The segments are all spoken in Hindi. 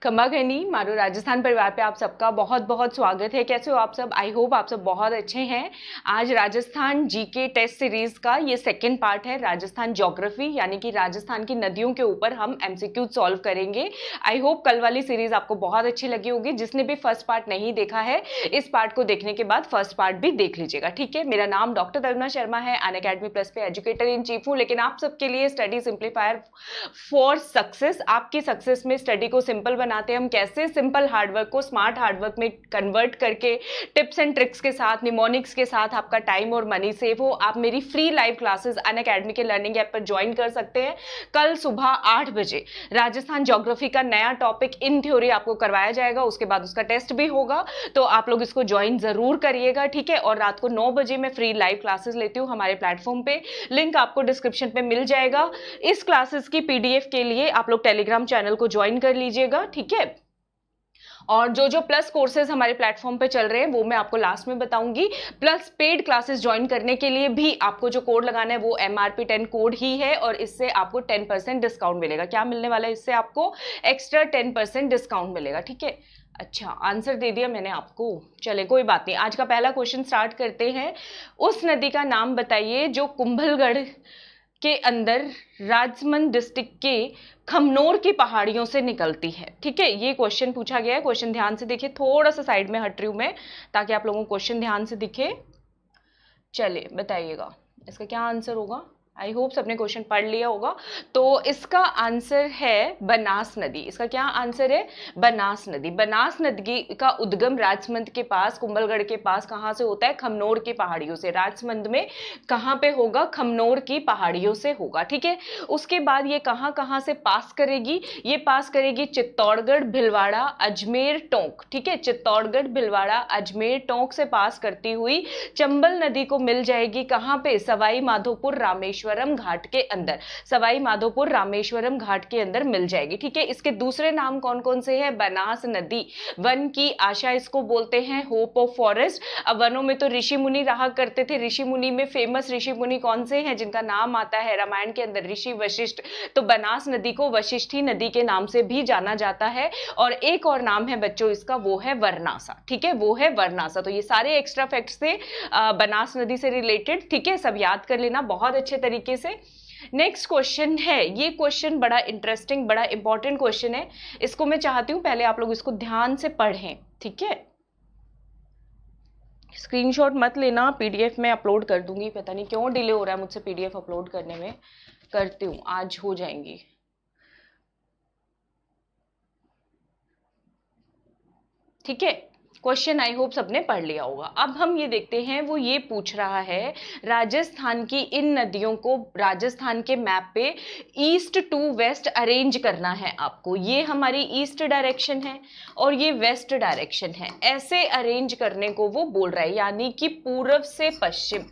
खम्बाघनी मारू राजस्थान परिवार पे आप सबका बहुत बहुत स्वागत है। कैसे हो आप सब? आई होप आप सब बहुत अच्छे हैं। आज राजस्थान जीके टेस्ट सीरीज का ये सेकंड पार्ट है, राजस्थान ज्योग्राफी, यानी कि राजस्थान की नदियों के ऊपर हम एमसीक्यू सॉल्व करेंगे। आई होप कल वाली सीरीज आपको बहुत अच्छी लगी होगी। जिसने भी फर्स्ट पार्ट नहीं देखा है, इस पार्ट को देखने के बाद फर्स्ट पार्ट भी देख लीजिएगा, ठीक है। मेरा नाम डॉक्टर तरुणा शर्मा है, अनअकैडमी प्लस पे एजुकेटर इन चीफ हूँ, लेकिन आप सबके लिए स्टडी सिंप्लीफायर फॉर सक्सेस, आपकी सक्सेस में स्टडी को सिंपल बनाते हैं हम। कैसे सिंपल हार्डवर्क को स्मार्ट हार्डवर्क में कन्वर्ट करके टिप्स एंड ट्रिक्स के साथ, निमोनिक्स के साथ आपका टाइम और मनी सेव हो। आप मेरी फ्री लाइव क्लासेस अनअकैडमी के लर्निंग ऐप पर ज्वाइन कर सकते हैं। कल सुबह 8 बजे राजस्थान ज्योग्राफी का नया टॉपिक इन थ्योरी आपको करवाया जाएगा, उसके बाद उसका टेस्ट भी होगा, तो आप लोग इसको ज्वाइन जरूर करिएगा, ठीक है। और रात को 9 बजे मैं फ्री लाइव क्लासेस लेती हूँ हमारे प्लेटफॉर्म पे, लिंक आपको डिस्क्रिप्शन पे मिल जाएगा। इस क्लासेस की पीडीएफ के लिए आप लोग टेलीग्राम चैनल को ज्वाइन कर लीजिएगा, ठीक है। और जो जो प्लस कोर्सेज हमारे प्लेटफॉर्म पे चल रहे हैं वो मैं आपको लास्ट में बताऊंगी। प्लस पेड क्लासेस ज्वाइन करने के लिए भी आपको जो कोड लगाना है वो MRP10 कोड ही है, और इससे आपको 10% डिस्काउंट मिलेगा। क्या मिलने वाला है? इससे आपको एक्स्ट्रा 10% डिस्काउंट मिलेगा, ठीक है। अच्छा, आंसर दे दिया मैंने आपको, चले कोई बात नहीं। आज का पहला क्वेश्चन स्टार्ट करते हैं। उस नदी का नाम बताइए जो कुंभलगढ़ के अंदर राजसमंद डिस्ट्रिक्ट के खमनोर की पहाड़ियों से निकलती है, ठीक है। ये क्वेश्चन पूछा गया है। क्वेश्चन ध्यान से देखिए, थोड़ा सा साइड में हट रही हूं मैं ताकि आप लोगों को क्वेश्चन ध्यान से दिखे। चलिए बताइएगा इसका क्या आंसर होगा। आई होप सबने क्वेश्चन पढ़ लिया होगा। तो इसका आंसर है बनास नदी। इसका क्या आंसर है? बनास नदी। बनास नदी का उद्गम राजसमंद के पास, कुंभलगढ़ के पास कहाँ से होता है? खमनोर की पहाड़ियों से। राजसमंद में कहाँ पे होगा? खमनोर की पहाड़ियों से होगा, ठीक है। उसके बाद ये कहाँ कहाँ से पास करेगी? ये पास करेगी चित्तौड़गढ़, भिलवाड़ा, अजमेर, टोंक, ठीक है। चित्तौड़गढ़, भिलवाड़ा, अजमेर, टोंक से पास करती हुई चंबल नदी को मिल जाएगी कहाँ पे? सवाई माधोपुर रामेश्वरम घाट के अंदर। सवाई माधोपुर रामेश्वरम घाट के अंदर मिल जाएगी, ठीक है। इसके दूसरे नाम कौन कौन से हैं? बनास नदी, वन की आशा इसको बोलते हैं, होप ऑफ फॉरेस्ट। अब वनों में तो ऋषि मुनि रहा करते थे। ऋषि मुनि में फेमस ऋषि मुनि कौन से हैं जिनका नाम आता है रामायण के अंदर? ऋषि वशिष्ठ। तो बनास नदी को वशिष्ठी नदी के नाम से भी जाना जाता है। और एक और नाम है बच्चों इसका, वो है वरनासा, ठीक है, वो है वरनासा। तो ये सारे एक्स्ट्रा फैक्ट्स थे बनास नदी से रिलेटेड, ठीक है। सब याद कर लेना बहुत अच्छे तरीके से। नेक्स्ट क्वेश्चन है, ये क्वेश्चन बड़ा इंटरेस्टिंग, बड़ा इंपॉर्टेंट क्वेश्चन है। इसको मैं चाहती हूं पहले आप लोग इसको ध्यान से पढ़ें, ठीक है। स्क्रीनशॉट मत लेना, पीडीएफ में अपलोड कर दूंगी। पता नहीं क्यों डिले हो रहा है मुझसे पीडीएफ अपलोड करने में। करती हूँ, आज हो जाएंगी। ठीक है, क्वेश्चन आई होप सबने पढ़ लिया होगा। अब हम ये देखते हैं, वो ये पूछ रहा है राजस्थान की इन नदियों को राजस्थान के मैप पे ईस्ट टू वेस्ट अरेंज करना है आपको। ये हमारी ईस्ट डायरेक्शन है और ये वेस्ट डायरेक्शन है। ऐसे अरेंज करने को वो बोल रहा है, यानी कि पूर्व से पश्चिम,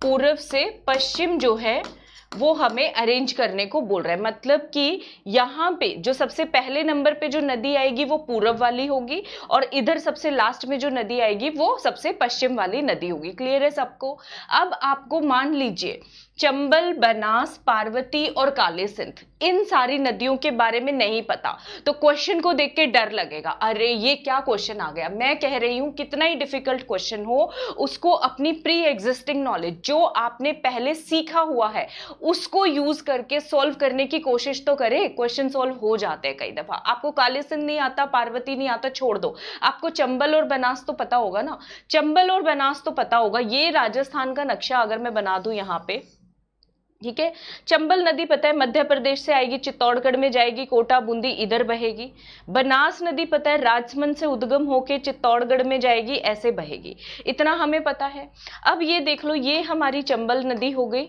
पूर्व से पश्चिम जो है वो हमें अरेंज करने को बोल रहा है। मतलब कि यहाँ पे जो सबसे पहले नंबर पे जो नदी आएगी वो पूर्व वाली होगी, और इधर सबसे लास्ट में जो नदी आएगी वो सबसे पश्चिम वाली नदी होगी। क्लियर है सबको? अब आपको मान लीजिए चंबल, बनास, पार्वती और काली सिंध, इन सारी नदियों के बारे में नहीं पता, तो क्वेश्चन को देख के डर लगेगा, अरे ये क्या क्वेश्चन आ गया। मैं कह रही हूं कितना ही डिफिकल्ट क्वेश्चन हो, उसको अपनी प्री एग्जिस्टिंग नॉलेज जो आपने पहले सीखा हुआ है उसको यूज करके सॉल्व करने की कोशिश तो करें। क्वेश्चन सॉल्व हो जाते हैं कई दफा। आपको काली सिंध नहीं आता, पार्वती नहीं आता, छोड़ दो। आपको चंबल और बनास तो पता होगा ना, चंबल और बनास तो पता होगा। ये राजस्थान का नक्शा अगर मैं बना दूं यहाँ पे, ठीक है। चंबल नदी पता है मध्य प्रदेश से आएगी, चित्तौड़गढ़ में जाएगी, कोटा बूंदी इधर बहेगी। बनास नदी पता है राजसमंद से उद्गम होके चित्तौड़गढ़ में जाएगी, ऐसे बहेगी। इतना हमें पता है। अब ये देख लो, ये हमारी चंबल नदी हो गई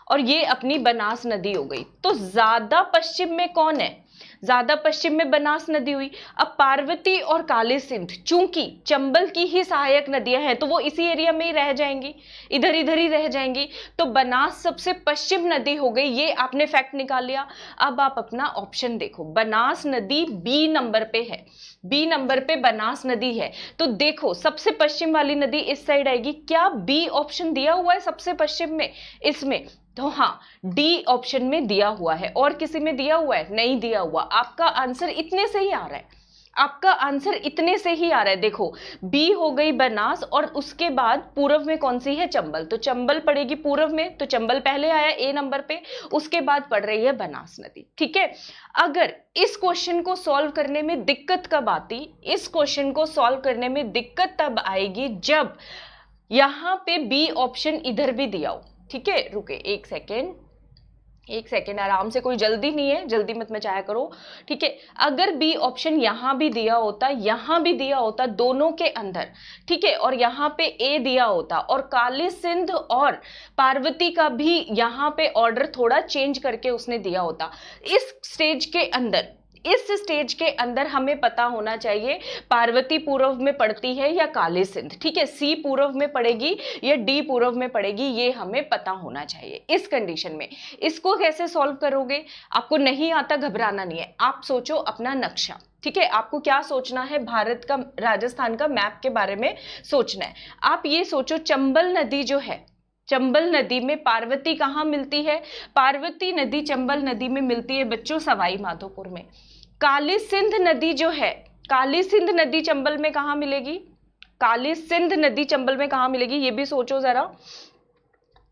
और ये अपनी बनास नदी हो गई। तो ज्यादा पश्चिम में कौन है? ज्यादा पश्चिम में बनास नदी हुई। अब पार्वती और काली सिंध चूंकि चंबल की ही सहायक नदियां हैं तो वो इसी एरिया में ही रह जाएंगी, इधर इधर ही रह जाएंगी। तो बनास सबसे पश्चिम नदी हो गई, ये आपने फैक्ट निकाल लिया। अब आप अपना ऑप्शन देखो, बनास नदी बी नंबर पे है, बी नंबर पे बनास नदी है। तो देखो सबसे पश्चिम वाली नदी इस साइड आएगी। क्या बी ऑप्शन दिया हुआ है सबसे पश्चिम में? इसमें तो हाँ, डी ऑप्शन में दिया हुआ है। और किसी में दिया हुआ है? नहीं दिया हुआ। आपका आंसर इतने से ही आ रहा है, आपका आंसर इतने से ही आ रहा है। देखो, बी हो गई बनास, और उसके बाद पूर्व में कौन सी है? चंबल। तो चंबल पड़ेगी पूर्व में, तो चंबल पहले आया ए नंबर पे, उसके बाद पड़ रही है बनास नदी। ठीक है, अगर इस क्वेश्चन को सॉल्व करने में दिक्कत कब आती? इस क्वेश्चन को सॉल्व करने में दिक्कत तब आएगी जब यहां पे बी ऑप्शन इधर भी दिया हो। ठीक है, रुके एक सेकेंड, एक सेकेंड, आराम से, कोई जल्दी नहीं है, जल्दी मत मचाया करो। ठीक है, अगर बी ऑप्शन यहां भी दिया होता, यहां भी दिया होता, दोनों के अंदर, ठीक है, और यहां पे ए दिया होता, और काली सिंध और पार्वती का भी यहां पे ऑर्डर थोड़ा चेंज करके उसने दिया होता, इस स्टेज के अंदर, इस स्टेज के अंदर हमें पता होना चाहिए पार्वती पूर्व में पड़ती है या काली सिंध। ठीक है, सी पूर्व में पड़ेगी या डी पूर्व में पड़ेगी, ये हमें पता होना चाहिए इस कंडीशन में। इसको कैसे सॉल्व करोगे? आपको नहीं आता, घबराना नहीं है, आप सोचो अपना नक्शा। ठीक है, आपको क्या सोचना है? भारत का, राजस्थान का मैप के बारे में सोचना है। आप ये सोचो, चंबल नदी जो है, चंबल नदी में पार्वती कहाँ मिलती है? पार्वती नदी चंबल नदी में मिलती है बच्चों सवाई माधोपुर में। काली सिंध नदी जो है, काली सिंध नदी चंबल में कहाँ मिलेगी? काली सिंध नदी चंबल में कहाँ मिलेगी, ये भी सोचो जरा।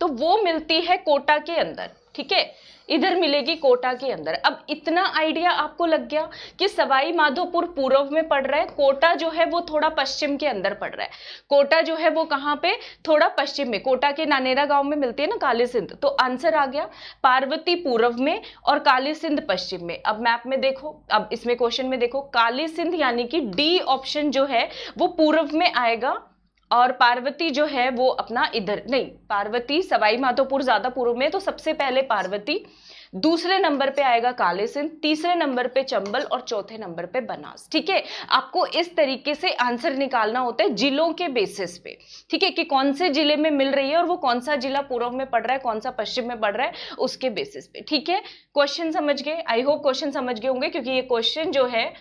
तो वो मिलती है कोटा के अंदर। ठीक है, इधर मिलेगी कोटा के अंदर। अब इतना आइडिया आपको लग गया कि सवाई माधोपुर पूर्व में पड़ रहा है, कोटा जो है वो थोड़ा पश्चिम के अंदर पड़ रहा है। कोटा जो है वो कहाँ पे? थोड़ा पश्चिम में, कोटा के नानेरा गांव में मिलती है ना काली सिंध। तो आंसर आ गया पार्वती पूर्व में और काली सिंध पश्चिम में। अब मैप में देखो, अब इसमें क्वेश्चन में देखो, काली सिंध यानी कि डी ऑप्शन जो है वो पूर्व में आएगा, और पार्वती जो है वो अपना इधर, नहीं, पार्वती सवाई माधोपुर ज्यादा पूर्व में, तो सबसे पहले पार्वती, दूसरे नंबर पे आएगा काली सिंध, तीसरे नंबर पे चंबल, और चौथे नंबर पे बनास। ठीक है, आपको इस तरीके से आंसर निकालना होता है जिलों के बेसिस पे। ठीक है, कि कौन से जिले में मिल रही है और वो कौन सा जिला पूर्व में पड़ रहा है, कौन सा पश्चिम में पड़ रहा है, उसके बेसिस पे। ठीक है, क्वेश्चन समझ गए? आई होप क्वेश्चन समझ गए होंगे, क्योंकि ये क्वेश्चन जो है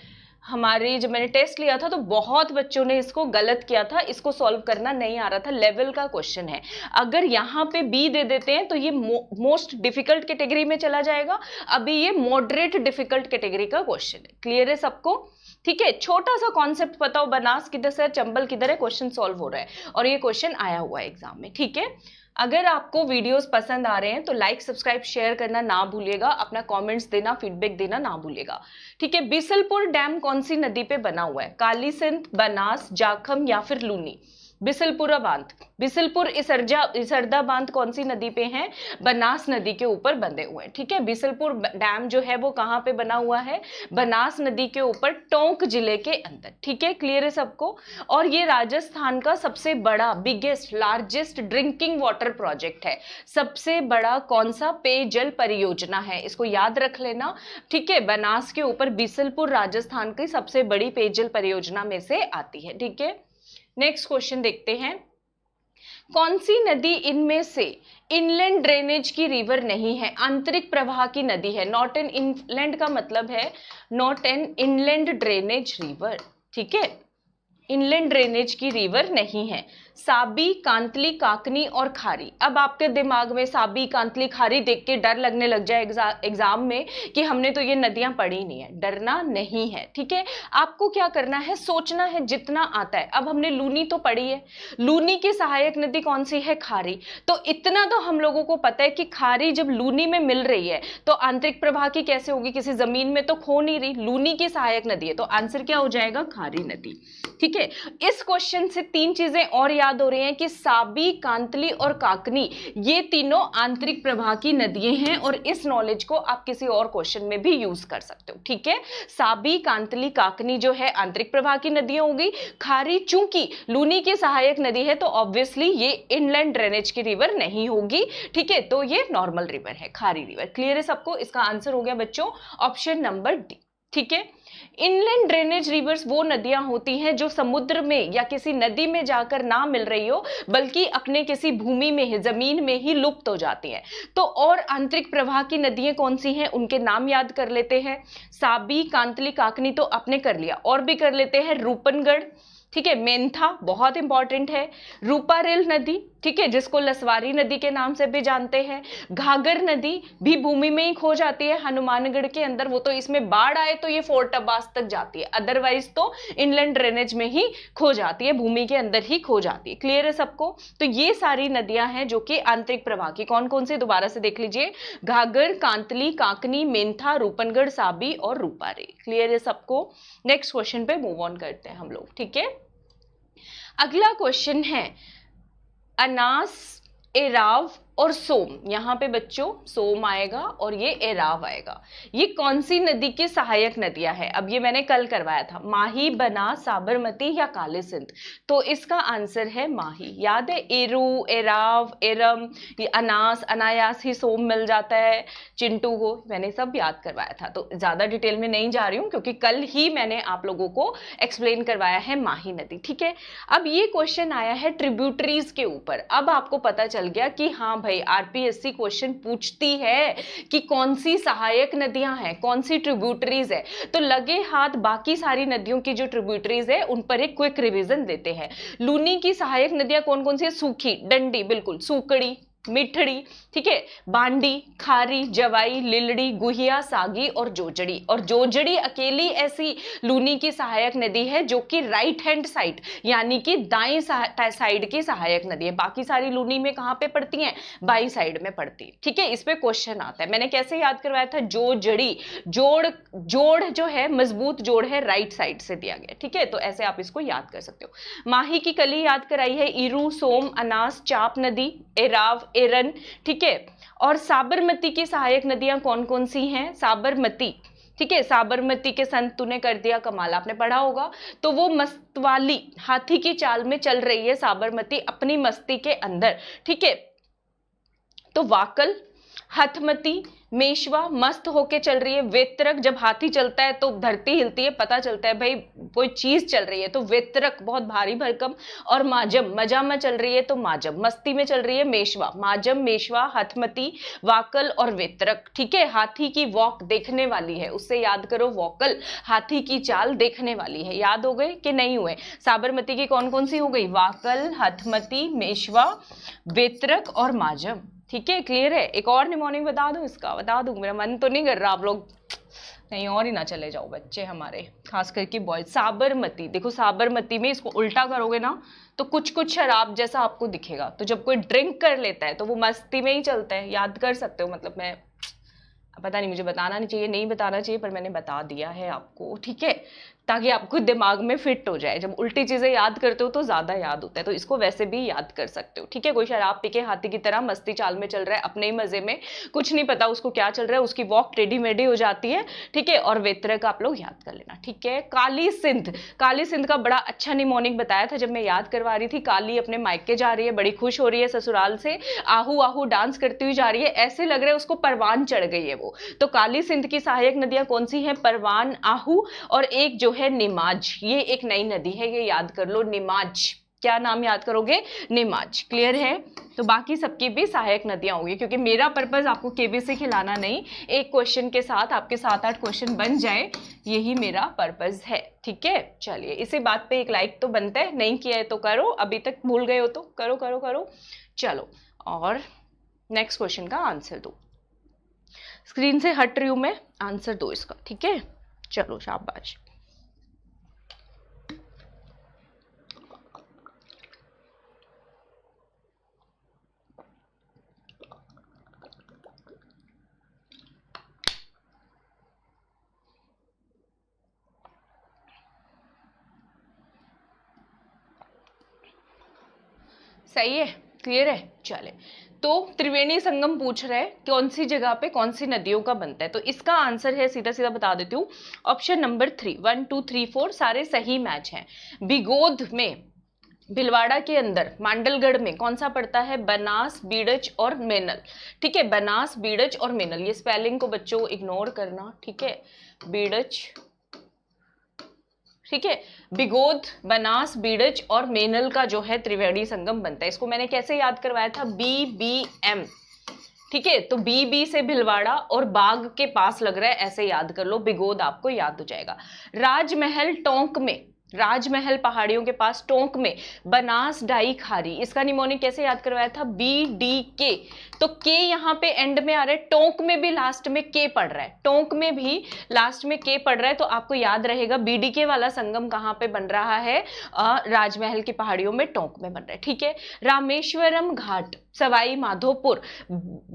हमारी, जब मैंने टेस्ट लिया था तो बहुत बच्चों ने इसको गलत किया था, इसको सॉल्व करना नहीं आ रहा था, लेवल का क्वेश्चन है। अगर यहाँ पे बी दे देते हैं तो ये मोस्ट डिफिकल्ट कैटेगरी में चला जाएगा, अभी ये मॉडरेट डिफिकल्ट कैटेगरी का क्वेश्चन है। क्लियर है सबको? ठीक है, छोटा सा कॉन्सेप्ट पता हो, बनास किधर से, चंबल किधर है, क्वेश्चन सॉल्व हो रहा है, और ये क्वेश्चन आया हुआ है एग्जाम में। ठीक है, अगर आपको वीडियोस पसंद आ रहे हैं तो लाइक, सब्सक्राइब, शेयर करना ना भूलिएगा, अपना कमेंट्स देना, फीडबैक देना ना भूलिएगा। ठीक है, बिसलपुर डैम कौन सी नदी पे बना हुआ है? काली सिंध, बनास, जाखम या फिर लूनी? बिसलपुरा बांध, बिसलपुर इसरदा बांध कौन सी नदी पे है? बनास नदी के ऊपर बंधे हुए हैं। ठीक है, बिसलपुर डैम जो है वो कहाँ पे बना हुआ है? बनास नदी के ऊपर, टोंक जिले के अंदर। ठीक है, क्लियर है सबको? और ये राजस्थान का सबसे बड़ा, biggest, largest drinking water project है। सबसे बड़ा कौन सा पेयजल परियोजना है, इसको याद रख लेना। ठीक है, बनास के ऊपर बिसलपुर राजस्थान की सबसे बड़ी पेयजल परियोजना में से आती है। ठीक है, नेक्स्ट क्वेश्चन देखते हैं। कौन सी नदी इनमें से इनलैंड ड्रेनेज की रिवर नहीं है? आंतरिक प्रवाह की नदी है। नॉट एन इनलैंड का मतलब है not an inland drainage river. ठीक है, इनलैंड ड्रेनेज की रिवर नहीं है। साबी, कांतली, काकनी और खारी। अब आपके दिमाग में साबी, कांतली, खारी देख के डर लगने लग जाए एग्जाम में कि हमने तो ये नदियां पढ़ी नहीं है। डरना नहीं है। ठीक है, आपको क्या करना है, सोचना है जितना आता है। अब हमने लूनी तो पढ़ी है, लूनी की सहायक नदी कौन सी है? खारी। तो इतना तो हम लोगों को पता है कि खारी जब लूनी में मिल रही है तो आंतरिक प्रवाह की कैसे होगी? किसी जमीन में तो खो नहीं रही, लूनी की सहायक नदी है, तो आंसर क्या हो जाएगा? खारी नदी। ठीक है, इस क्वेश्चन से तीन चीजें और याद हो रही हैं कि साबी, कांतली और काकनी, ये तीनों आंतरिक प्रवाह की नदियां हैं, और इस नॉलेज को आप किसी और क्वेश्चन में भी यूज कर सकते हो। ठीक है, साबी, कांतली, काकनी जो है आंतरिक प्रवाह की नदियां होगी। खारी चूंकि लूनी की सहायक नदी है तो ऑब्वियसली ये इनलैंड ड्रेनेज की रिवर नहीं होगी। ठीक है, तो ये नॉर्मल रिवर है, खारी रिवर। क्लियर है सबको? इसका आंसर हो गया बच्चों ऑप्शन नंबर डी। ठीक है, इनलैंड ड्रेनेज रिवर्स वो नदियां होती हैं जो समुद्र में या किसी नदी में जाकर ना मिल रही हो, बल्कि अपने किसी भूमि में ही, जमीन में ही लुप्त हो जाती हैं। तो और आंतरिक प्रवाह की नदियां कौन सी हैं, उनके नाम याद कर लेते हैं। साबी, कांतली, काकनी तो आपने कर लिया, और भी कर लेते हैं। रूपनगढ़, ठीक है, मेंथा बहुत इंपॉर्टेंट है। रूपारेल नदी, ठीक है, जिसको लसवारी नदी के नाम से भी जानते हैं। घाघर नदी भी भूमि में ही खो जाती है हनुमानगढ़ के अंदर, वो तो इसमें बाढ़ आए तो ये फोर्ट अब्बास तक जाती है, अदरवाइज तो इनलैंड ड्रेनेज में ही खो जाती है, भूमि के अंदर ही खो जाती है। क्लियर है सबको? तो ये सारी नदियां हैं जो कि आंतरिक प्रवाह की, कौन कौन सी दोबारा से देख लीजिए, घाघर, कांतली, काकनी, मेंथा, रूपनगढ़, साबी और रूपारी। क्लियर है सबको? नेक्स्ट क्वेश्चन पे मूव ऑन करते हैं हम लोग। ठीक है, अगला क्वेश्चन है अनास, एराव और सोम। यहाँ पे बच्चों सोम आएगा और ये एराव आएगा। ये कौन सी नदी की सहायक नदियां हैं? अब ये मैंने कल करवाया था, माही, बनास, साबरमती या काली सिंध। तो इसका आंसर है माही। याद है, एरू, एराव, एरम, ये अनास, अनायास ही सोम मिल जाता है चिंटू को, मैंने सब याद करवाया था। तो ज्यादा डिटेल में नहीं जा रही हूँ क्योंकि कल ही मैंने आप लोगों को एक्सप्लेन करवाया है माही नदी। ठीक है, अब ये क्वेश्चन आया है ट्रिब्यूटरीज के ऊपर। अब आपको पता चल गया कि हाँ भाई, आरपीएससी क्वेश्चन पूछती है कि कौन सी सहायक नदियां हैं, कौन सी ट्रिब्यूटरीज है। तो लगे हाथ बाकी सारी नदियों की जो ट्रिब्यूटरीज है उन पर एक क्विक रिवीजन देते हैं। लूनी की सहायक नदियां कौन कौन सी है? सूखी, डंडी, बिल्कुल, सूकड़ी, मिठड़ी, ठीक है, बांडी, खारी, जवाई, लिलड़ी, गुहिया, सागी और जोजड़ी। और जोजड़ी अकेली ऐसी लूनी की सहायक नदी है जो कि राइट हैंड साइड यानी कि दाईं साइड की सहायक नदी है। बाकी सारी लूनी में कहां पे पड़ती हैं? बाईं साइड में पड़ती है। ठीक है, इस पे क्वेश्चन आता है। मैंने कैसे याद करवाया था? जोजड़ी, जोड़ जो है मजबूत जोड़ है, राइट साइड से दिया गया। ठीक है, तो ऐसे आप इसको याद कर सकते हो। माही की कली याद कराई है, ईरू, सोम, अनास, चाप नदी, एराव, एरन। ठीक है, और साबरमती की सहायक नदियां कौन कौन सी हैं? साबरमती, ठीक है, साबरमती के संत तूने कर दिया कमाल, आपने पढ़ा होगा। तो वो मस्तवाली हाथी की चाल में चल रही है साबरमती अपनी मस्ती के अंदर। ठीक है, तो वाकल, हथमती, मेशवा मस्त होके चल रही है। वेत्रक, जब हाथी चलता है तो धरती हिलती है, पता चलता है भाई कोई चीज चल रही है, तो वेत्रक बहुत भारी भरकम। और माजम, मजा में चल रही है तो माजम, मस्ती में चल रही है मेशवा। माजम, मेशवा, हथमती, वाकल और वेत्रक। ठीक है, हाथी की वॉक देखने वाली है, उससे याद करो वॉकल, हाथी की चाल देखने वाली है। याद हो गए कि नहीं हुए? साबरमती की कौन कौन सी हो गई? वाकल, हथमती, मेशवा, वेत्रक और माजम। ठीक है, क्लियर है? एक और निमोनिक बता दूं इसका? बता दूं, मेरा मन तो नहीं कर रहा आप लोग कहीं और ही ना चले जाओ बच्चे हमारे, खास करके बॉयज। साबरमती, देखो साबरमती में इसको उल्टा करोगे ना तो कुछ कुछ शराब जैसा आपको दिखेगा। तो जब कोई ड्रिंक कर लेता है तो वो मस्ती में ही चलता है। याद कर सकते हो, मतलब मैं पता नहीं, मुझे बताना नहीं चाहिए, नहीं बताना चाहिए, पर मैंने बता दिया है आपको। ठीक है, ताकि आपको दिमाग में फिट हो जाए। जब उल्टी चीजें याद करते हो तो ज्यादा याद होता है, तो इसको वैसे भी याद कर सकते हो। ठीक है, कोई शराब पी के हाथी की तरह मस्ती चाल में चल रहा है अपने ही मजे में, कुछ नहीं पता उसको क्या चल रहा है, उसकी वॉक टेढ़ी मेढ़ी हो जाती है। ठीक है, और वेत्रक आप लोग याद कर लेना। ठीक है, काली सिंध, काली सिंध का बड़ा अच्छा निमोनिक बताया था जब मैं याद करवा रही थी। काली अपने मायके जा रही है, बड़ी खुश हो रही है ससुराल से, आहू आहू डांस करती हुई जा रही है, ऐसे लग रहा है उसको परवान चढ़ गई है वो। तो काली सिंध की सहायक नदियां कौन सी हैं? परवान, आहू और एक जो है निमाज। ये एक नई नदी है, ये याद कर लो, निमाज। क्या नाम याद करोगे? निमाज। क्लियर है? तो बाकी सबकी भी सहायक नदियां होंगी, क्योंकि मेरा पर्पस आपको केबीसी खिलाना नहीं, एक क्वेश्चन के साथ आपके 7-8 क्वेश्चन बन जाए, यही मेरा पर्पस है। ठीक है, चलिए इसी बात पे एक लाइक तो बनता है, नहीं किया है तो करो, अभी तक भूल गए हो तो करो करो करो। चलो, और नेक्स्ट क्वेश्चन का आंसर दो। स्क्रीन से हट रही हूं मैं, आंसर दो इसका। ठीक है, चलो शाबाश। सही है, क्लियर है? चले, तो त्रिवेणी संगम पूछ रहे हैं कौन सी जगह पे कौन सी नदियों का बनता है। तो इसका आंसर है, सीधा सीधा बता देती हूँ, ऑप्शन नंबर 3। 1 2 3 4 सारे सही मैच हैं। बिगोद में, भिलवाड़ा के अंदर, मांडलगढ़ में कौन सा पड़ता है? बनास, बीड़च और मेनल। ठीक है, बनास, बीड़च और मेनल। ये स्पेलिंग को बच्चों इग्नोर करना। ठीक है, बीड़च, ठीक है, बिगोद, बनास, बीड़च और मेनल का जो है त्रिवेणी संगम बनता है। इसको मैंने कैसे याद करवाया था? BBM। ठीक है, तो BB से भिलवाड़ा और बाग के पास लग रहा है, ऐसे याद कर लो, बिगोद आपको याद हो जाएगा। राजमहल टोंक में, राजमहल पहाड़ियों के पास टोंक में, बनास डाई खारी, इसका निमोनिक कैसे याद करवाया था, BDK। तो के यहाँ पे एंड में आ रहा है, टोंक में भी लास्ट में के पड़ रहा है, टोंक में भी लास्ट में के पड़ रहा है, तो आपको याद रहेगा BDK वाला संगम कहाँ पे बन रहा है, राजमहल की पहाड़ियों में, टोंक में बन रहा है, ठीक है। रामेश्वरम घाट, सवाई माधोपुर,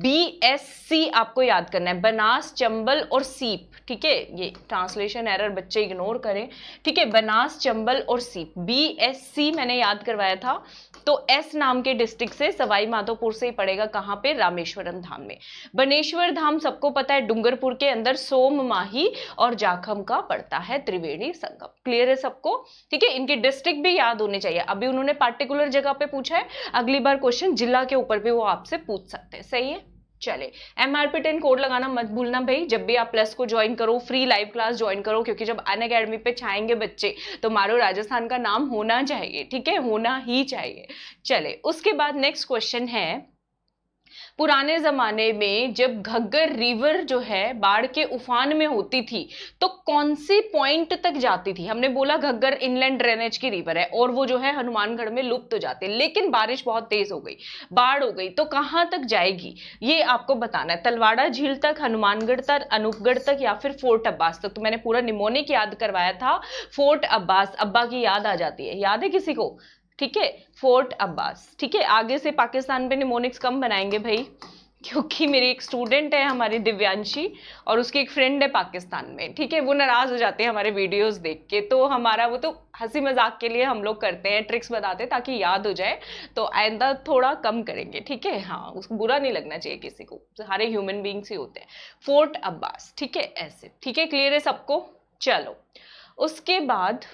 BSC आपको याद करना है, बनास, चंबल और सीप, ठीक है, ये ट्रांसलेशन एरर बच्चे इग्नोर करें, ठीक है, बनास, चंबल और सीप, BSC मैंने याद करवाया था। तो एस नाम के डिस्ट्रिक्ट से, सवाई माधोपुर से ही पड़ेगा, कहां पे, रामेश्वरम धाम में। बनेश्वर धाम सबको पता है, डूंगरपुर के अंदर सोममाही और जाखम का पड़ता है त्रिवेणी संगम। क्लियर है सबको, ठीक है, इनके डिस्ट्रिक्ट भी याद होने चाहिए। अभी उन्होंने पार्टिकुलर जगह पे पूछा है, अगली बार क्वेश्चन जिला के ऊपर भी वो आपसे पूछ सकते हैं, सही है। चले, MRP10 कोड लगाना मत भूलना भाई, जब भी आप प्लस को ज्वाइन करो, फ्री लाइव क्लास ज्वाइन करो, क्योंकि जब अनअकैडमी पे छाएंगे बच्चे तो मारो राजस्थान का नाम होना चाहिए, ठीक है, होना ही चाहिए। चले, उसके बाद नेक्स्ट क्वेश्चन है, पुराने जमाने में जब घग्गर रिवर जो है बाढ़ के उफान में होती थी तो कौन सी पॉइंट तक जाती थी। हमने बोला घग्गर इनलैंड ड्रेनेज की रिवर है और वो जो है हनुमानगढ़ में लुप्त हो जाती है, लेकिन बारिश बहुत तेज हो गई, बाढ़ हो गई, तो कहां तक जाएगी ये आपको बताना है। तलवाड़ा झील तक, हनुमानगढ़ तक, अनूपगढ़ तक, या फिर फोर्ट अब्बास तक। तो मैंने पूरा निमोनिक याद करवाया था, फोर्ट अब्बास, अब्बा की याद आ जाती है, याद है किसी को, ठीक है, फोर्ट अब्बास, ठीक है। आगे से पाकिस्तान पे निमोनिक्स कम बनाएंगे भाई, क्योंकि मेरी एक स्टूडेंट है हमारी दिव्यांशी और उसकी एक फ्रेंड है पाकिस्तान में, ठीक है, वो नाराज हो जाते हैं हमारे वीडियोस देख के, तो हमारा वो तो हंसी मजाक के लिए हम लोग करते हैं, ट्रिक्स बताते हैं ताकि याद हो जाए, तो आइंदा थोड़ा कम करेंगे, ठीक है। हाँ, उसको बुरा नहीं लगना चाहिए किसी को, सारे ह्यूमन बींग्स ही होते हैं। फोर्ट अब्बास, ठीक है, ऐसे, ठीक है, क्लियर है सबको। चलो, उसके बाद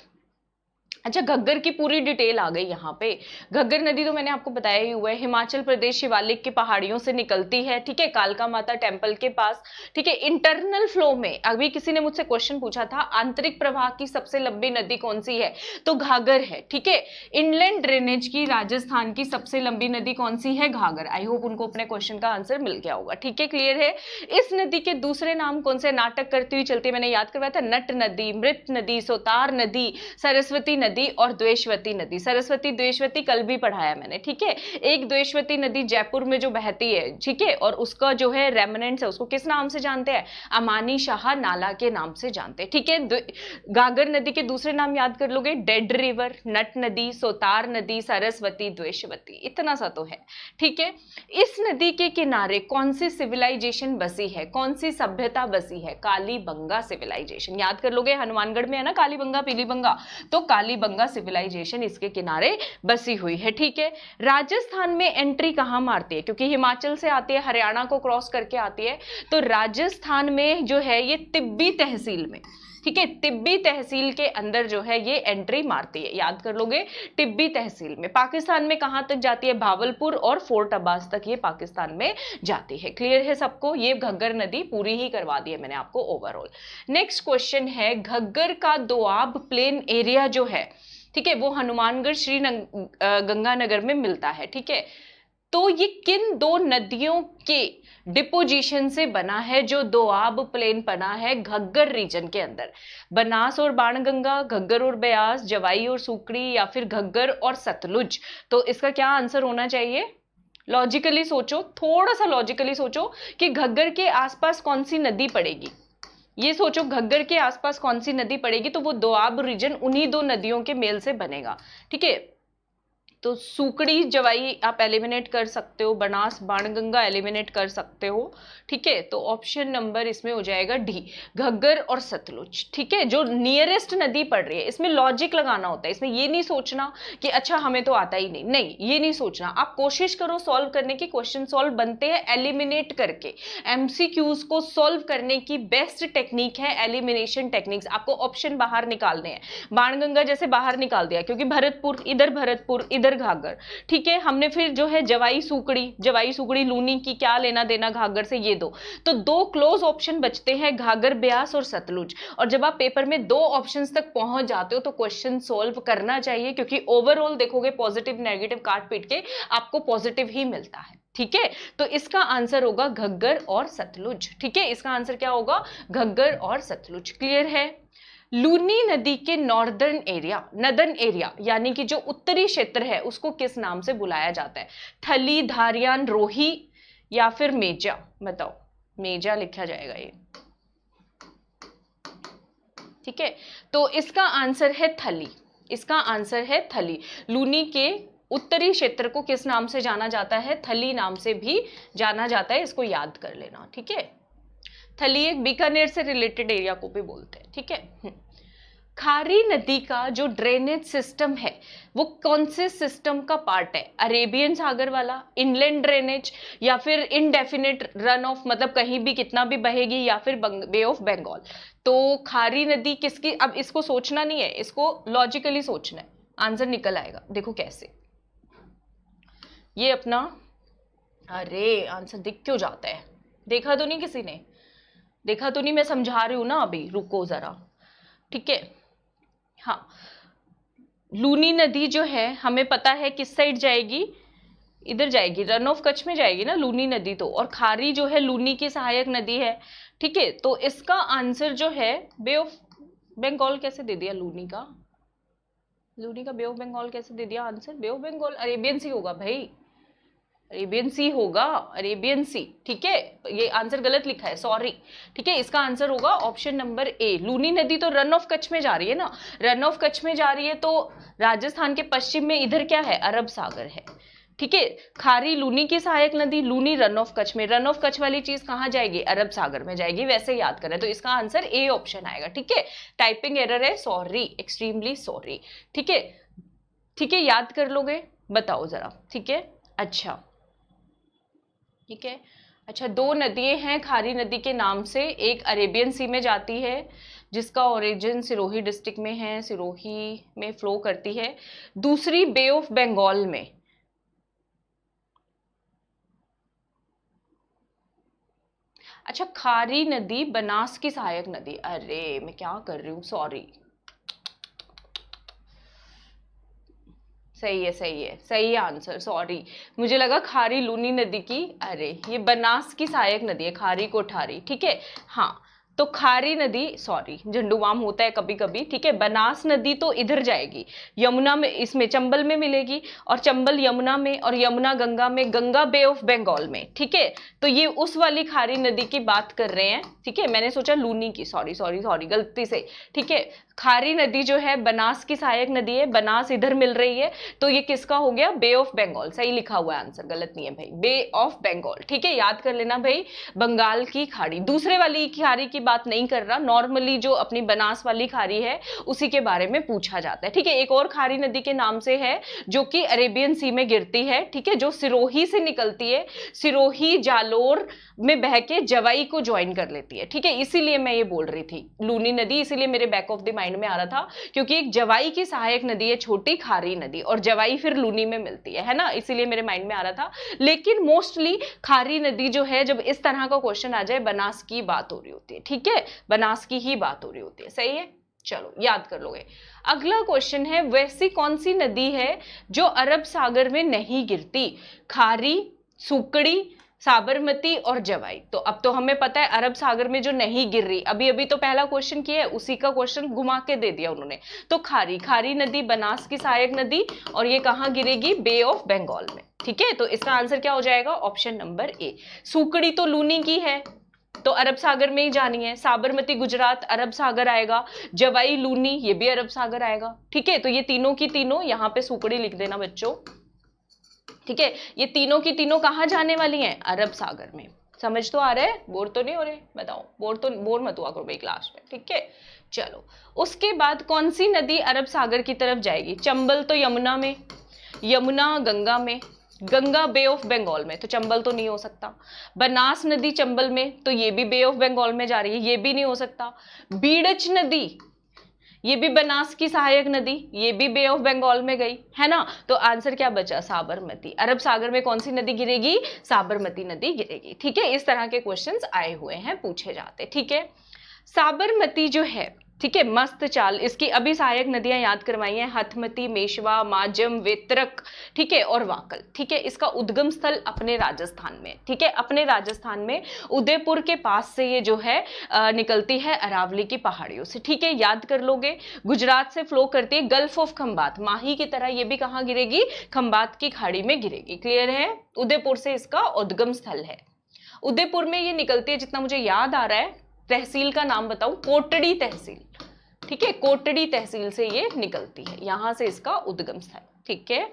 अच्छा, घग्गर की पूरी डिटेल आ गई यहाँ पे। घग्गर नदी तो मैंने आपको बताया ही हुआ है, हिमाचल प्रदेश शिवालिक की पहाड़ियों से निकलती है, ठीक है, कालका माता टेम्पल के पास, ठीक है। इंटरनल फ्लो में, अभी किसी ने मुझसे क्वेश्चन पूछा था, आंतरिक प्रवाह की सबसे लंबी नदी कौन सी है, तो घाघर है, ठीक है। इनलैंड ड्रेनेज की राजस्थान की सबसे लंबी नदी कौन सी है, घाघर। आई होप उनको अपने क्वेश्चन का आंसर मिल गया होगा, ठीक है, क्लियर है। इस नदी के दूसरे नाम कौन से, नाटक करती हुई चलती, मैंने याद करवाया था, नट नदी, मृत नदी, सोतार नदी, सरस्वती नदी और द्वेषवती नदी। सरस्वती द्वेषवती कल भी पढ़ाया मैंने, ठीक है। एक द्वेषवती नदी जयपुर में जो बहती है, ठीक है, और उसका जो है रेमनेंट्स है, उसको किस नाम से जानते हैं, अमानी शाह नाला के नाम से जानते हैं, ठीक है। गागर नदी के दूसरे नाम याद कर लोगे, डेड रिवर, नट नदी, सोतार नदी, सरस्वती, द्वेषवती, इतना सा तो है, ठीक है। इस नदी के किनारे कौन सी सिविलाइजेशन बसी है, कौन सी सभ्यता बसी है, कालीबंगा सिविलाइजेशन। याद कर लोगे, हनुमानगढ़ में है ना कालीबंगा, पीलीबंगा, तो कालीबंगा सिविलाइजेशन इसके किनारे बसी हुई है, ठीक है। राजस्थान में एंट्री कहां मारती है, क्योंकि हिमाचल से आती है, हरियाणा को क्रॉस करके आती है, तो राजस्थान में जो है ये तिब्बी तहसील में, ठीक है, तिब्बी तहसील के अंदर जो है ये एंट्री मारती है, याद कर लोगे, तिब्बी तहसील में। पाकिस्तान में कहां तक जाती है, भावलपुर और फोर्ट अब्बास तक ये पाकिस्तान में जाती है। क्लियर है सबको, ये घग्गर नदी पूरी ही करवा दी है मैंने आपको ओवरऑल। नेक्स्ट क्वेश्चन है, घग्गर का दोआब प्लेन एरिया जो है, ठीक है, वो हनुमानगढ़ श्री गंगानगर में मिलता है, ठीक है। तो ये किन दो नदियों के डिपोजिशन से बना है जो दोआब प्लेन बना है घग्गर रीजन के अंदर, बनास और बाणगंगा, घग्गर और ब्यास, जवाई और सुकड़ी, या फिर घग्गर और सतलुज। तो इसका क्या आंसर होना चाहिए, लॉजिकली सोचो, थोड़ा सा लॉजिकली सोचो कि घग्गर के आसपास कौन सी नदी पड़ेगी, ये सोचो घग्गर के आसपास कौन सी नदी पड़ेगी, तो वो दोआब रीजन उन्हीं दो नदियों के मेल से बनेगा, ठीक है। तो सुकड़ी जवाई आप एलिमिनेट कर सकते हो, बनास बाणगंगा एलिमिनेट कर सकते हो, ठीक है। तो ऑप्शन नंबर इसमें हो जाएगा डी, घग्गर और सतलुज, ठीक है, जो नियरेस्ट नदी पड़ रही है। इसमें लॉजिक लगाना होता है, इसमें ये नहीं सोचना कि अच्छा हमें तो आता ही नहीं, नहीं ये नहीं सोचना, आप कोशिश करो सॉल्व करने की। क्वेश्चन सॉल्व बनते हैं एलिमिनेट करके, एमसीक्यूज को सॉल्व करने की बेस्ट टेक्निक है एलिमिनेशन टेक्निक्स। आपको ऑप्शन बाहर निकालने हैं, बाणगंगा जैसे बाहर निकाल दिया क्योंकि भरतपुर इधर घाघर, ठीक है। हमने फिर जो है जवाई सुकड़ी लूनी की क्या लेना देना घाघर से, ये तो दो क्लोज ऑप्शन बचते हैं, घाघर, ब्यास और सतलुज। और जब आप पेपर में दो ऑप्शंस तक पहुंच जाते हो तो क्वेश्चन सॉल्व करना चाहिए, क्योंकि ओवरऑल देखोगे पॉजिटिव नेगेटिव काट पीट के आपको पॉजिटिव ही मिलता है, ठीक है। तो इसका आंसर होगा घग्गर और सतलुज, ठीक है, इसका आंसर क्या होगा, घग्गर और सतलुज। क्लियर है। लूनी नदी के नदर्न एरिया यानी कि जो उत्तरी क्षेत्र है उसको किस नाम से बुलाया जाता है? थली, धारियान, रोही या फिर मेजा? बताओ, मेजा लिखा जाएगा ये, ठीक है। तो इसका आंसर है थली, इसका आंसर है थली। लूनी के उत्तरी क्षेत्र को किस नाम से जाना जाता है? थली नाम से भी जाना जाता है, इसको याद कर लेना, ठीक है। थली एक बीकानेर से रिलेटेड एरिया को भी बोलते हैं, ठीक है। खारी नदी का जो ड्रेनेज सिस्टम है वो कौन से सिस्टम का पार्ट है? अरेबियन सागर वाला, इनलैंड ड्रेनेज, या फिर इनडेफिनिट रन ऑफ, मतलब कहीं भी कितना भी बहेगी, या फिर बे ऑफ बंगाल? तो खारी नदी किसकी, अब इसको सोचना नहीं है, इसको लॉजिकली सोचना है, आंसर निकल आएगा। देखो कैसे, ये अपना, अरे आंसर दिख क्यों जाता है? देखा तो नहीं किसी ने? देखा तो नहीं? मैं समझा रही हूं ना अभी, रुको जरा, ठीक है। हाँ, लूनी नदी जो है हमें पता है किस साइड जाएगी, इधर जाएगी, रन ऑफ कच्छ में जाएगी ना लूनी नदी तो, और खारी जो है लूनी की सहायक नदी है, ठीक है। तो इसका आंसर जो है बे ऑफ बंगाल कैसे दे दिया? लूनी का बे ऑफ बंगाल कैसे दे दिया answer? Bay of Bengal Arabian sea होगा भाई, अरेबियन सी होगा, अरेबियन सी, ठीक है। ये आंसर गलत लिखा है, सॉरी, ठीक है। इसका आंसर होगा ऑप्शन नंबर ए। लूनी नदी तो रन ऑफ कच्छ में जा रही है ना, रन ऑफ कच्छ में जा रही है, तो राजस्थान के पश्चिम में इधर क्या है? अरब सागर है, ठीक है। खारी लूनी की सहायक नदी, लूनी रन ऑफ कच्छ में, रन ऑफ कच्छ वाली चीज कहाँ जाएगी? अरब सागर में जाएगी, वैसे याद करें तो इसका आंसर ए ऑप्शन आएगा, ठीक है। टाइपिंग एरर है, सॉरी, एक्सट्रीमली सॉरी, ठीक है, ठीक है। याद कर लोगे? बताओ जरा, ठीक है। अच्छा, ठीक है। अच्छा, दो नदियां हैं खारी नदी के नाम से, एक अरेबियन सी में जाती है जिसका ओरिजिन सिरोही डिस्ट्रिक्ट में है, सिरोही में फ्लो करती है, दूसरी बे ऑफ बंगाल में। अच्छा, खारी नदी बनास की सहायक नदी, अरे मैं क्या कर रही हूँ, सॉरी, सही है, सही है, सही है आंसर, सॉरी, मुझे लगा खारी लूनी नदी की, अरे ये बनास की सहायक नदी है, खारी कोठारी, ठीक है। हाँ, तो खारी नदी, सॉरी, झंडूबाम होता है कभी कभी, ठीक है। बनास नदी तो इधर जाएगी, यमुना में, इसमें चंबल में मिलेगी, और चंबल यमुना में, और यमुना गंगा में, गंगा बे ऑफ बंगाल में, ठीक है। तो ये उस वाली खारी नदी की बात कर रहे हैं, ठीक है। मैंने सोचा लूनी की, सॉरी सॉरी सॉरी, गलती से, ठीक है। खारी नदी जो है बनास की सहायक नदी है, बनास इधर मिल रही है, तो ये किसका हो गया? बे ऑफ बंगाल, सही लिखा हुआ है आंसर, गलत नहीं है भाई, बे ऑफ बंगाल, ठीक है। याद कर लेना भाई, बंगाल की खाड़ी, दूसरे वाली खाड़ी की बात नहीं कर रहा, नॉर्मली जो अपनी बनास वाली खाड़ी है उसी के बारे में पूछा जाता है, ठीक है। एक और खारी नदी के नाम से है जो कि अरेबियन सी में गिरती है, ठीक है, जो सिरोही से निकलती है, सिरोही जालोर में बह के जवाई को ज्वाइन कर लेती है, ठीक है। इसीलिए मैं ये बोल रही थी लूनी नदी, इसीलिए मेरे बैक ऑफ द माइंड में आ रहा था, क्योंकि एक जवाई की सहायक नदी है छोटी खारी नदी, और जवाई फिर लूनी में मिलती है ना, इसीलिए मेरे माइंड में आ रहा था। लेकिन मोस्टली खारी नदी जो है, जब इस तरह का क्वेश्चन आ जाए, बनास की बात हो रही होती है, ठीक है, बनास की ही बात हो रही होती है, सही है। चलो याद कर लोगे। अगला क्वेश्चन है, वैसी कौन सी नदी है जो अरब सागर में नहीं गिरती? खारी, सुकड़ी, साबरमती और जवाई। तो अब तो हमें पता है अरब सागर में जो नहीं गिर रही, अभी अभी तो पहला क्वेश्चन किया है, उसी का क्वेश्चन घुमा के दे दिया उन्होंने। तो खारी नदी बनास की सहायक नदी, और ये कहाँ गिरेगी? बे ऑफ बंगाल में, ठीक है। तो इसका आंसर क्या हो जाएगा? Option number A. सुकड़ी तो लूनी की है, तो अरब सागर में ही जानी है। साबरमती गुजरात, अरब सागर आएगा। जवाई लूनी, ये भी अरब सागर आएगा, ठीक है। तो ये तीनों की तीनों, यहाँ पे सुकड़ी लिख देना बच्चों, ठीक है। ये तीनों की तीनों कहाँ जाने वाली हैं? अरब सागर में। समझ तो आ रहा है? बोर तो नहीं हो रहे? बताओ, बोर मत हुआ करो भाई क्लास में, ठीक है। चलो, उसके बाद कौन सी नदी अरब सागर की तरफ जाएगी? चंबल तो यमुना में, यमुना गंगा में, गंगा बे ऑफ बंगाल में, तो चंबल तो नहीं हो सकता। बनास नदी चंबल में, तो ये भी बे ऑफ बंगाल में जा रही है, ये भी नहीं हो सकता। बीड़च नदी, ये भी बनास की सहायक नदी, ये भी बे ऑफ बंगाल में गई, है ना। तो आंसर क्या बचा? साबरमती। अरब सागर में कौन सी नदी गिरेगी? साबरमती नदी गिरेगी, ठीक है। इस तरह के क्वेश्चंस आए हुए हैं, पूछे जाते, ठीक है। साबरमती जो है ठीक है, मस्त चाल। इसकी अभी सहायक नदियां याद करवाई हैं, हथमती, मेशवा, माजम, वेत्रक, ठीक है, और वाकल। ठीक है, इसका उद्गम स्थल अपने राजस्थान में, ठीक है, अपने राजस्थान में उदयपुर के पास से ये जो है निकलती है अरावली की पहाड़ियों से। ठीक है, याद कर लोगे। गुजरात से फ्लो करती है, गल्फ ऑफ खंबात, माही की तरह ये भी कहाँ गिरेगी, खंबात की खाड़ी में गिरेगी। क्लियर है, उदयपुर से इसका उद्गम स्थल है। उदयपुर में ये निकलती है, जितना मुझे याद आ रहा है, तहसील का नाम बताऊं, कोटड़ी तहसील। ठीक है, कोटड़ी तहसील से ये निकलती है, यहां से इसका उद्गम स्थल। ठीक है,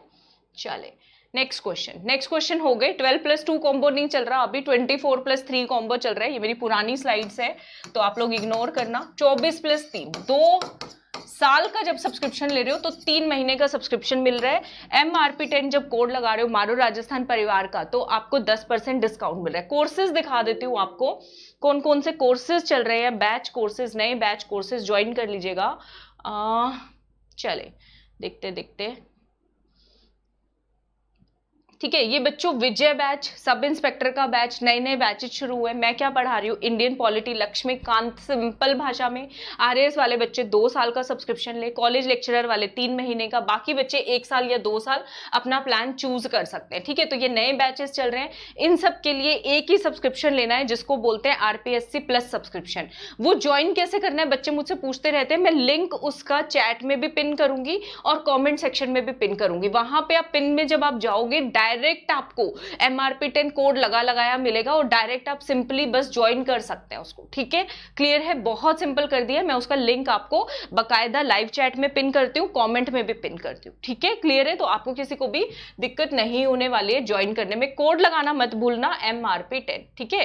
चले नेक्स्ट क्वेश्चन हो गए। 12+2 कॉम्बो नहीं चल रहा अभी, 24+3 कॉम्बो चल रहा है। ये मेरी पुरानी स्लाइड्स है तो आप लोग इग्नोर करना। 24+3 2 साल का जब सब्सक्रिप्शन ले रहे हो तो 3 महीने का सब्सक्रिप्शन मिल रहा है। MRP10 जब कोड लगा रहे हो मारो राजस्थान परिवार का, तो आपको 10% डिस्काउंट मिल रहा है। कोर्सेज दिखा देती हूँ आपको, कौन कौन से कोर्सेज चल रहे हैं, बैच कोर्सेज, नए बैच कोर्सेज ज्वाइन कर लीजिएगा। चले देखते देखते। ठीक है, ये बच्चों विजय बैच, सब इंस्पेक्टर का बैच, नए नए बैचेज शुरू हुए। मैं क्या पढ़ा रही हूँ, इंडियन पॉलिटी लक्ष्मीकांत सिंपल भाषा में। RAS वाले बच्चे 2 साल का सब्सक्रिप्शन ले, कॉलेज लेक्चरर वाले 3 महीने का, बाकी बच्चे 1 साल या 2 साल अपना प्लान चूज कर सकते हैं। ठीक है, तो ये नए बैचेस चल रहे हैं, इन सब के लिए एक ही सब्सक्रिप्शन लेना है, जिसको बोलते हैं RPSC प्लस सब्सक्रिप्शन। वो ज्वाइन कैसे करना है, बच्चे मुझसे पूछते रहते हैं। मैं लिंक उसका चैट में भी पिन करूंगी और कॉमेंट सेक्शन में भी पिन करूंगी। वहां पे आप पिन में जब आप जाओगे, डायरेक्ट आपको MRP10 कोड लगाया मिलेगा और डायरेक्ट आप सिंपली बस ज्वाइन कर सकते हैं उसको। ठीक है, क्लियर है, बहुत सिंपल कर दिया। मैं उसका लिंक आपको बकायदा लाइव चैट में पिन करती हूँ, कमेंट में भी पिन करती हूँ। ठीक है, क्लियर है, तो आपको किसी को भी दिक्कत नहीं होने वाली है ज्वाइन करने में। कोड लगाना मत भूलना, MRP10। ठीक है,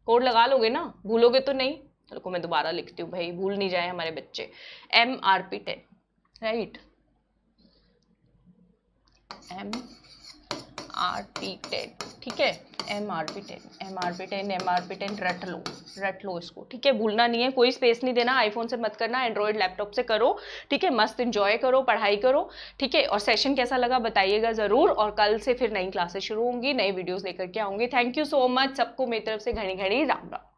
कोड लगा लोगे ना, भूलोगे तो नहीं। चलो मैं दोबारा लिखती हूँ भाई, भूल नहीं जाए हमारे बच्चे। MRP10, right, MRP10। ठीक है, MRP10 रट लो इसको। ठीक है, भूलना नहीं है, कोई स्पेस नहीं देना। आईफोन से मत करना, एंड्रॉइड लैपटॉप से करो। ठीक है, मस्त एंजॉय करो, पढ़ाई करो। ठीक है, और सेशन कैसा लगा बताइएगा जरूर। और कल से फिर नई क्लासेस शुरू होंगी, नई वीडियोस लेकर के आऊंगी। थैंक यू सो मच सबको, मेरी तरफ से घड़ी घड़ी राम राम।